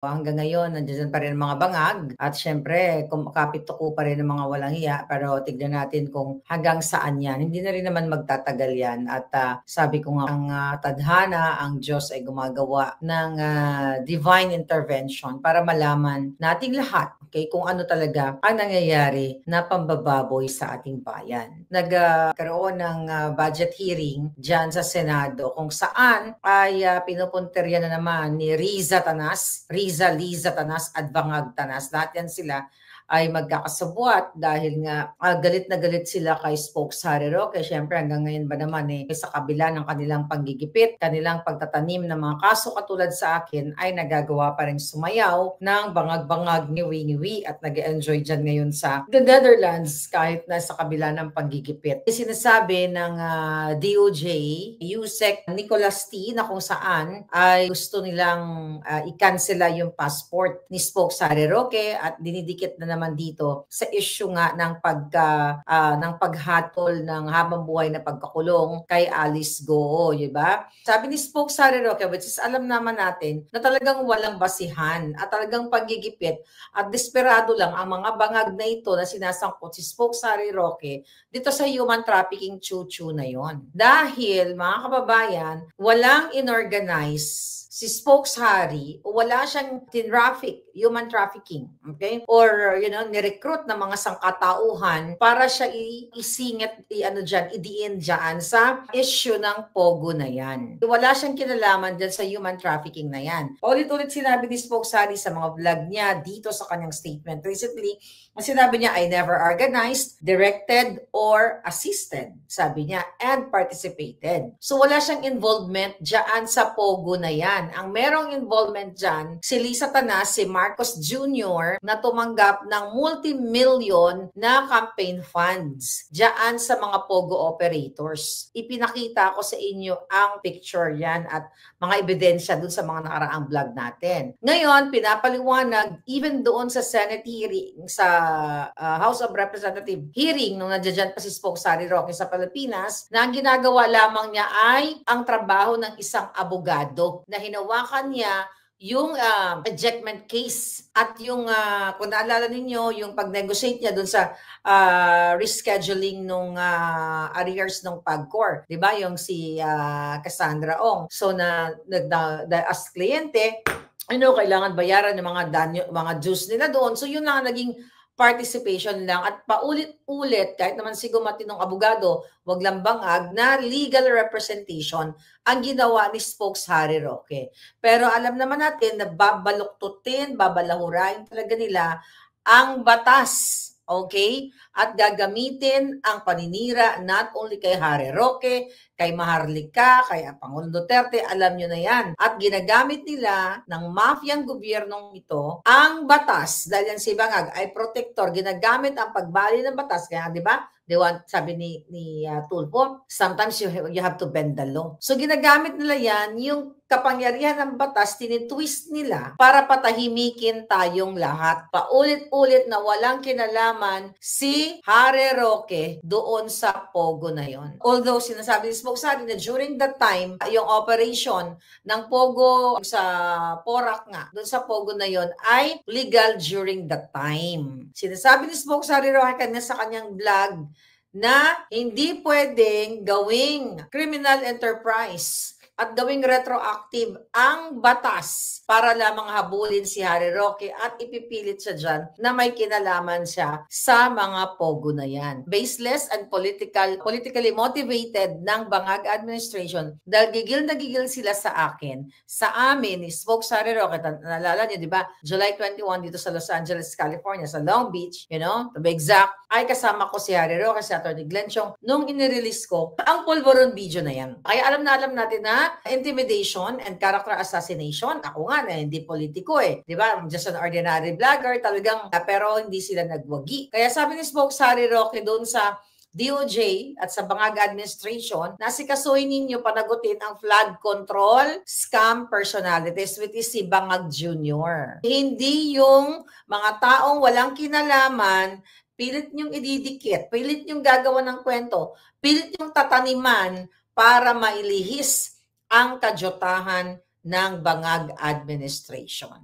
Hanggang ngayon, nandiyan pa rin ang mga bangag at syempre, kapit-tuko pa rin ang mga walang hiya. Pero tignan natin kung hanggang saan yan. Hindi na rin naman magtatagal yan. At sabi ko nga, ang tadhana, ang Diyos ay gumagawa ng divine intervention para malaman nating lahat, okay, kung ano talaga ang nangyayari na pambababoy sa ating bayan. Nagkaroon ng budget hearing dyan sa Senado kung saan ay pinupunterya na naman ni Riza Liza Tanas at Bangag Tanas. Lahat yan sila ay magkakasabwat dahil nga galit na galit sila kay Spokes Harry Roque. Siyempre hanggang ngayon ba naman sa kabila ng kanilang panggigipit, kanilang pagtatanim ng mga kaso katulad sa akin ay nagagawa pa rin sumayaw ng bangag-bangag ngiwi-ngiwi at nag-enjoy dyan ngayon sa the Netherlands kahit na sa kabila ng panggigipit. Sinasabi ng DOJ, Yusek Nicolas T, na kung saan ay gusto nilang i-cancela yung passport ni Spokes Harry Roque at dinidikit na naman dito sa issue nga ng paghatol ng habang buhay na pagkakulong kay Alice Goo, di ba? Sabi ni Spokes Harry Roque, which is alam naman natin na talagang walang basihan at talagang paggigipit at desperado lang ang mga bangag na ito na sinasangkot si Spokes Harry Roque dito sa human trafficking chuchu na yon. Dahil mga kababayan, walang inorganize si Spokes Harry, wala siyang human trafficking, okay? Or, ni-recruit ng mga sangkatauhan para siya isingit, idiin dyan sa issue ng Pogo na yan. Wala siyang kinalaman dyan sa human trafficking na yan. Ulit-ulit sinabi ni Spokes Harry sa mga vlog niya dito sa kanyang statement recently, sinabi niya, I never organized, directed, or assisted, sabi niya, and participated. So wala siyang involvement dyan sa Pogo na yan. Ang merong involvement dyan, si Liza Tanas, si Marcos Jr. na tumanggap ng multi-million na campaign funds dyan sa mga Pogo operators. Ipinakita ko sa inyo ang picture yan at mga ebidensya dun sa mga nakaraang vlog natin. Ngayon, pinapaliwanag even doon sa Senate hearing, sa House of Representatives hearing nung nandiyan pa si Spokes Harry Roque sa Pilipinas, na ang ginagawa lamang niya ay ang trabaho ng isang abogado na hinawakan niya yung ejectment case at yung, kung naalala ninyo, yung pag-negotiate niya dun sa rescheduling nung arrears ng PAGCOR. Diba? Yung si Cassandra Ong. So, as kliyente, kailangan bayaran ng mga dues nila doon. So, yun na naging participation lang at paulit-ulit, kahit naman si matinong abogado, wag lang bangag, na legal representation ang ginawa ni Spokes Harry Roque. Pero alam naman natin na babaluktutin, babalahurain talaga nila ang batas. Okay? At gagamitin ang paninira not only kay Harry Roque, kay Maharlika, kay Pangulong Duterte, alam nyo na yan. At ginagamit nila ng mafiang gobyernong ito ang batas, dahil yan si Bangag ay protector, ginagamit ang pagbali ng batas. Kaya di ba? Sabi ni Tulfo, sometimes you have to bend the law. So ginagamit nila yan, yung kapangyarihan ng batas, tinitwist nila para patahimikin tayong lahat. Paulit-ulit na walang kinalaman si Harry Roque doon sa Pogo na yon. Although sinasabi ni Spokes Harry na during that time, yung operation ng Pogo sa Porac nga, doon sa Pogo na yon ay legal during that time. Sinasabi ni Spokes Harry Roque kanya sa kanyang vlog na hindi pwedeng gawing criminal enterprise at gawing retroactive ang batas para lamang habulin si Harry Roque at ipipilit siya dyan na may kinalaman siya sa mga Pogo na yan. Baseless and politically motivated ng Bangag administration dahil gigil na gigil sila sa akin. Sa amin, ni Spokes Harry Roque, naalala niyo, di ba? July 21 dito sa Los Angeles, California, sa Long Beach, to be exact, ay kasama ko si Harry Roque, si Atty. Glenn Chong, nung inirelease ko ang pulveron video na yan. Kaya alam natin na intimidation and character assassination. Ako nga na hindi politiko di ba? I'm just an ordinary vlogger talagang, pero hindi sila nagwagi. Kaya sabi ni Spokes Harry Roque doon sa DOJ at sa Bangag administration, nasikasuhin ninyo panagutin ang flood control scam personalities, which is si Bangag Jr. Hindi yung mga taong walang kinalaman, pilit nyong ididikit, pilit nyong gagawa ng kwento, pilit nyong tataniman para mailihis ang kajotahan ng Bangag administration.